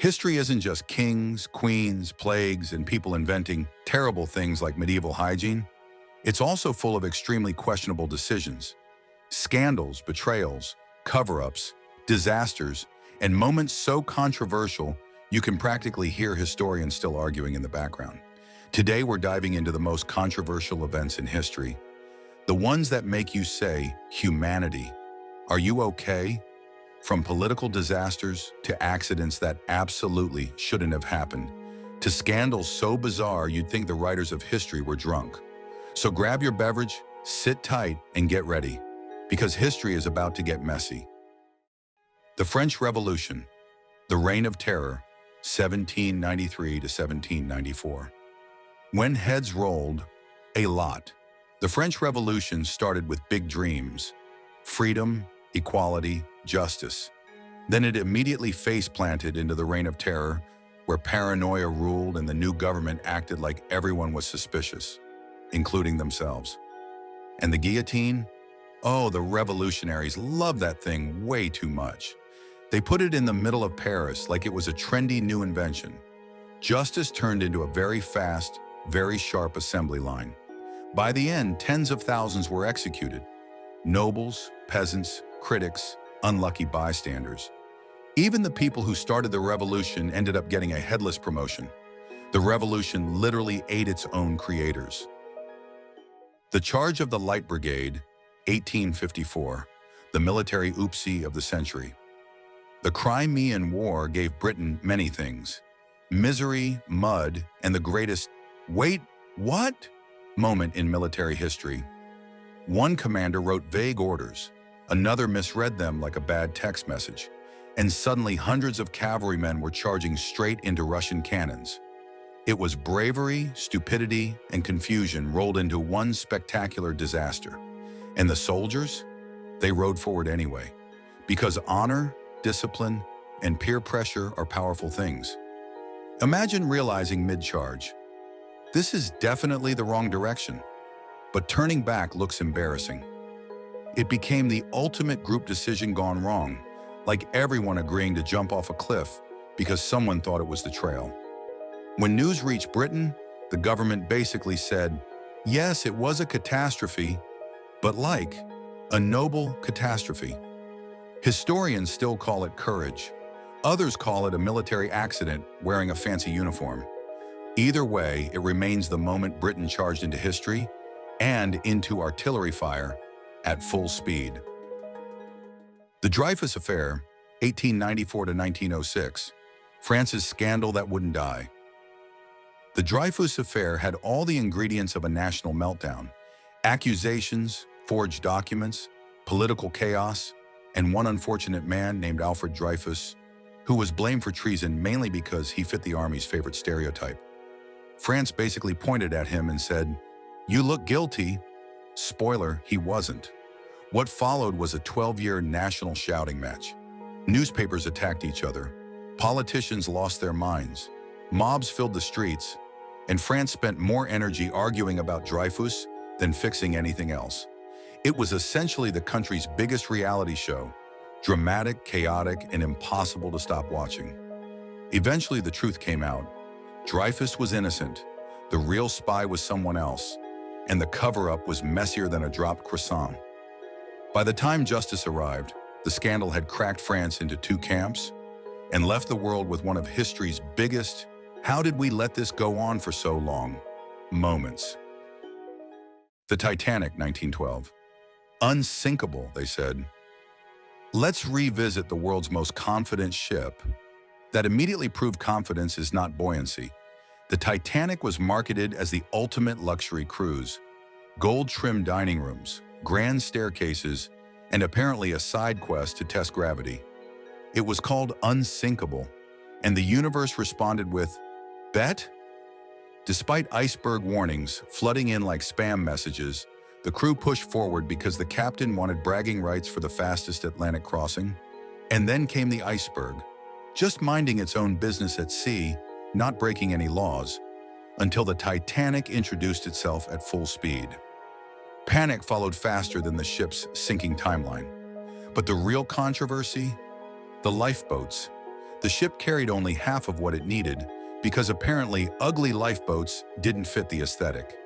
History isn't just kings, queens, plagues, and people inventing terrible things like medieval hygiene. It's also full of extremely questionable decisions, scandals, betrayals, cover-ups, disasters, and moments so controversial you can practically hear historians still arguing in the background. Today, we're diving into the most controversial events in history, the ones that make you say, humanity, are you okay? From political disasters to accidents that absolutely shouldn't have happened, to scandals so bizarre you'd think the writers of history were drunk. So grab your beverage, sit tight, and get ready, because history is about to get messy. The French Revolution, the Reign of Terror, 1793 to 1794. When heads rolled, a lot. The French Revolution started with big dreams: freedom, equality, justice. Then it immediately face-planted into the Reign of Terror, where paranoia ruled and the new government acted like everyone was suspicious, including themselves. And the guillotine? Oh, the revolutionaries loved that thing way too much. They put it in the middle of Paris like it was a trendy new invention. Justice turned into a very fast, very sharp assembly line. By the end, tens of thousands were executed. Nobles, peasants, critics, unlucky bystanders. Even the people who started the revolution ended up getting a headless promotion. The revolution literally ate its own creators. The Charge of the Light Brigade, 1854, the military oopsie of the century. The Crimean War gave Britain many things: misery, mud, and the greatest "wait, what?" moment in military history. One commander wrote vague orders, another misread them like a bad text message, and suddenly hundreds of cavalrymen were charging straight into Russian cannons. It was bravery, stupidity, and confusion rolled into one spectacular disaster. And the soldiers? They rode forward anyway, because honor, discipline, and peer pressure are powerful things. Imagine realizing mid-charge, this is definitely the wrong direction, but turning back looks embarrassing. It became the ultimate group decision gone wrong, like everyone agreeing to jump off a cliff because someone thought it was the trail. When news reached Britain, the government basically said, yes, it was a catastrophe, but like a noble catastrophe. Historians still call it courage. Others call it a military accident wearing a fancy uniform. Either way, it remains the moment Britain charged into history and into artillery fire at full speed. The Dreyfus Affair, 1894 to 1906, France's scandal that wouldn't die. The Dreyfus Affair had all the ingredients of a national meltdown: accusations, forged documents, political chaos, and one unfortunate man named Alfred Dreyfus, who was blamed for treason mainly because he fit the army's favorite stereotype. France basically pointed at him and said, "You look guilty." Spoiler, he wasn't. What followed was a 12-year national shouting match. Newspapers attacked each other, politicians lost their minds, mobs filled the streets, and France spent more energy arguing about Dreyfus than fixing anything else. It was essentially the country's biggest reality show, dramatic, chaotic, and impossible to stop watching. Eventually, the truth came out. Dreyfus was innocent, the real spy was someone else, and the cover-up was messier than a dropped croissant. By the time justice arrived, the scandal had cracked France into two camps and left the world with one of history's biggest "how did we let this go on for so long?" moments. The Titanic, 1912. Unsinkable, they said. Let's revisit the world's most confident ship. That immediately proved confidence is not buoyancy. The Titanic was marketed as the ultimate luxury cruise. Gold-trimmed dining rooms, grand staircases, and apparently a side quest to test gravity. It was called unsinkable, and the universe responded with, "Bet?" Despite iceberg warnings flooding in like spam messages, the crew pushed forward because the captain wanted bragging rights for the fastest Atlantic crossing. And then came the iceberg, just minding its own business at sea, not breaking any laws, until the Titanic introduced itself at full speed. Panic followed faster than the ship's sinking timeline. But the real controversy? The lifeboats. The ship carried only half of what it needed because apparently ugly lifeboats didn't fit the aesthetic.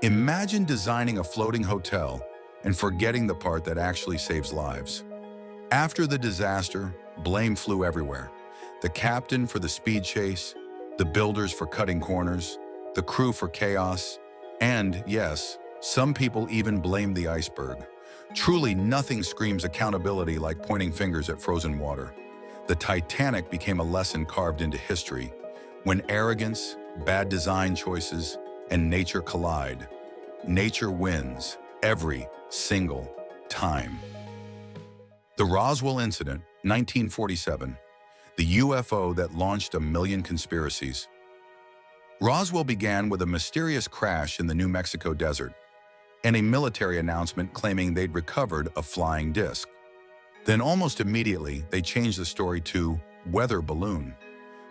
Imagine designing a floating hotel and forgetting the part that actually saves lives. After the disaster, blame flew everywhere. The captain for the speed chase, the builders for cutting corners, the crew for chaos, and, yes, some people even blamed the iceberg. Truly, nothing screams accountability like pointing fingers at frozen water. The Titanic became a lesson carved into history. When arrogance, bad design choices, and nature collide, nature wins every single time. The Roswell Incident, 1947, the UFO that launched a million conspiracies. Roswell began with a mysterious crash in the New Mexico desert and a military announcement claiming they'd recovered a flying disc. Then almost immediately, they changed the story to weather balloon,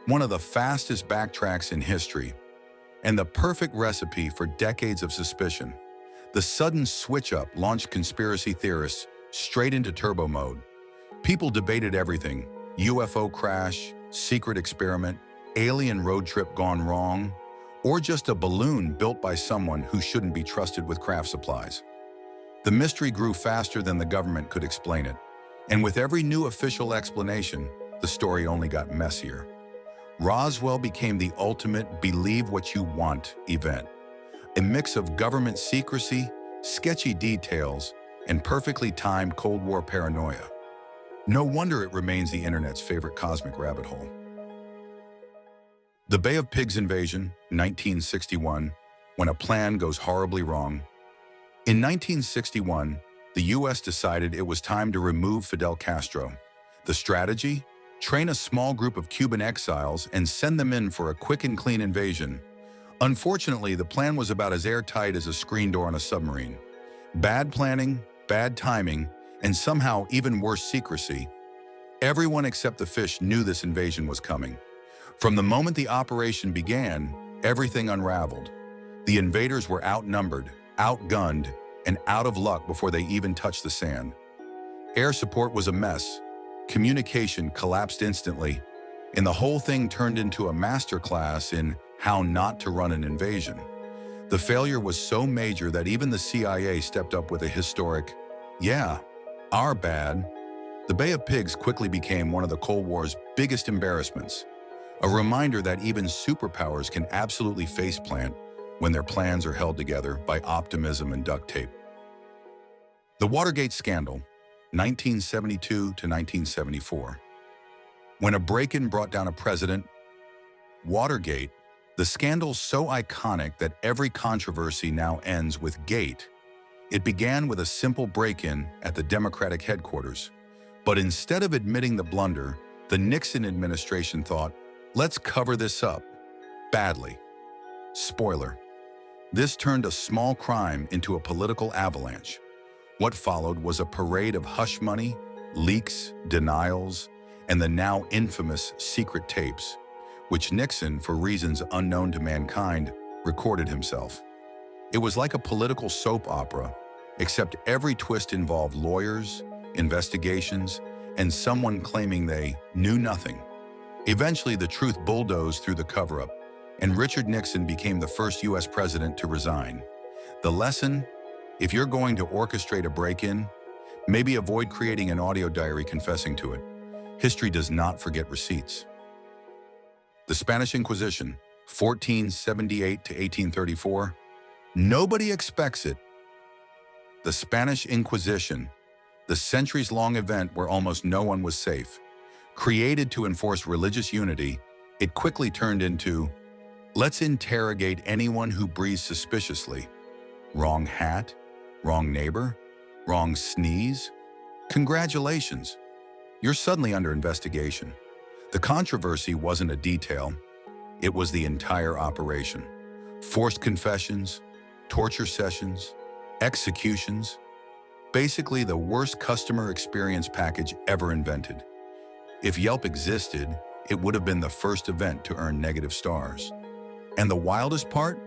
one of the fastest backtracks in history, and the perfect recipe for decades of suspicion. The sudden switch-up launched conspiracy theorists straight into turbo mode. People debated everything: UFO crash, secret experiment, alien road trip gone wrong, or just a balloon built by someone who shouldn't be trusted with craft supplies. The mystery grew faster than the government could explain it, and with every new official explanation, the story only got messier. Roswell became the ultimate believe what you want event, a mix of government secrecy, sketchy details, and perfectly timed Cold War paranoia. No wonder it remains the internet's favorite cosmic rabbit hole. The Bay of Pigs invasion, 1961, when a plan goes horribly wrong. In 1961, the US decided it was time to remove Fidel Castro. The strategy? Train a small group of Cuban exiles and send them in for a quick and clean invasion. Unfortunately, the plan was about as airtight as a screen door on a submarine. Bad planning, bad timing, and somehow even worse secrecy. Everyone except the fish knew this invasion was coming. From the moment the operation began, everything unraveled. The invaders were outnumbered, outgunned, and out of luck before they even touched the sand. Air support was a mess. Communication collapsed instantly, and the whole thing turned into a masterclass in how not to run an invasion. The failure was so major that even the CIA stepped up with a historic, "Yeah, our bad." The Bay of Pigs quickly became one of the Cold War's biggest embarrassments, a reminder that even superpowers can absolutely faceplant when their plans are held together by optimism and duct tape. The Watergate scandal, 1972 to 1974. When a break-in brought down a president, Watergate, the scandal so iconic that every controversy now ends with gate. It began with a simple break-in at the Democratic headquarters. But instead of admitting the blunder, the Nixon administration thought, let's cover this up. Badly. Spoiler. This turned a small crime into a political avalanche. What followed was a parade of hush money, leaks, denials, and the now infamous secret tapes, which Nixon, for reasons unknown to mankind, recorded himself. It was like a political soap opera, except every twist involved lawyers, investigations, and someone claiming they knew nothing. Eventually, the truth bulldozed through the cover-up, and Richard Nixon became the first U.S. president to resign. The lesson? If you're going to orchestrate a break-in, maybe avoid creating an audio diary confessing to it. History does not forget receipts. The Spanish Inquisition, 1478 to 1834. Nobody expects it. The Spanish Inquisition, the centuries-long event where almost no one was safe. Created to enforce religious unity, it quickly turned into, let's interrogate anyone who breathes suspiciously. Wrong hat? Wrong neighbor? Wrong sneeze? Congratulations, you're suddenly under investigation. The controversy wasn't a detail, it was the entire operation. Forced confessions, torture sessions, executions, basically the worst customer experience package ever invented. If Yelp existed, it would have been the first event to earn negative stars. And the wildest part?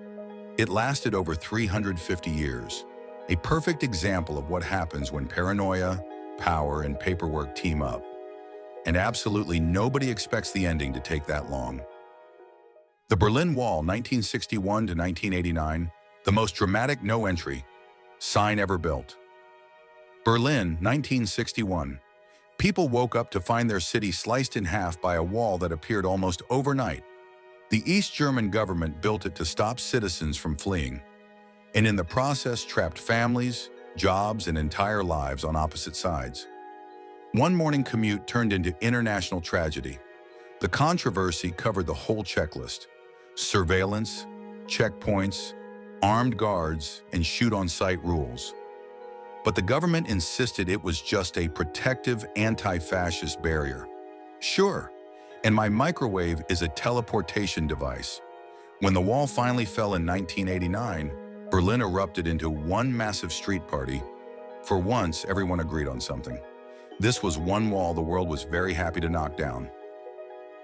It lasted over 350 years. A perfect example of what happens when paranoia, power, and paperwork team up. And absolutely nobody expects the ending to take that long. The Berlin Wall, 1961 to 1989, the most dramatic no-entry sign ever built. Berlin, 1961. People woke up to find their city sliced in half by a wall that appeared almost overnight. The East German government built it to stop citizens from fleeing, and in the process trapped families, jobs, and entire lives on opposite sides. One morning commute turned into international tragedy. The controversy covered the whole checklist: surveillance, checkpoints, armed guards, and shoot-on-sight rules. But the government insisted it was just a protective anti-fascist barrier. Sure, and my microwave is a teleportation device. When the wall finally fell in 1989, Berlin erupted into one massive street party. For once, everyone agreed on something. This was one wall the world was very happy to knock down.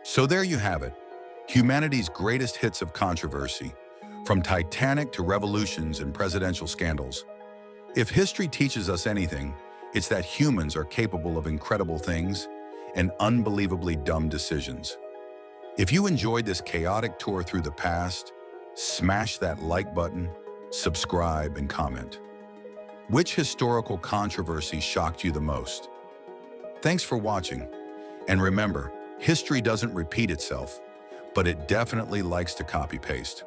So there you have it, humanity's greatest hits of controversy, from Titanic to revolutions and presidential scandals. If history teaches us anything, it's that humans are capable of incredible things and unbelievably dumb decisions. If you enjoyed this chaotic tour through the past, smash that like button, subscribe, and comment. Which historical controversy shocked you the most? Thanks for watching. And remember, history doesn't repeat itself, but it definitely likes to copy-paste.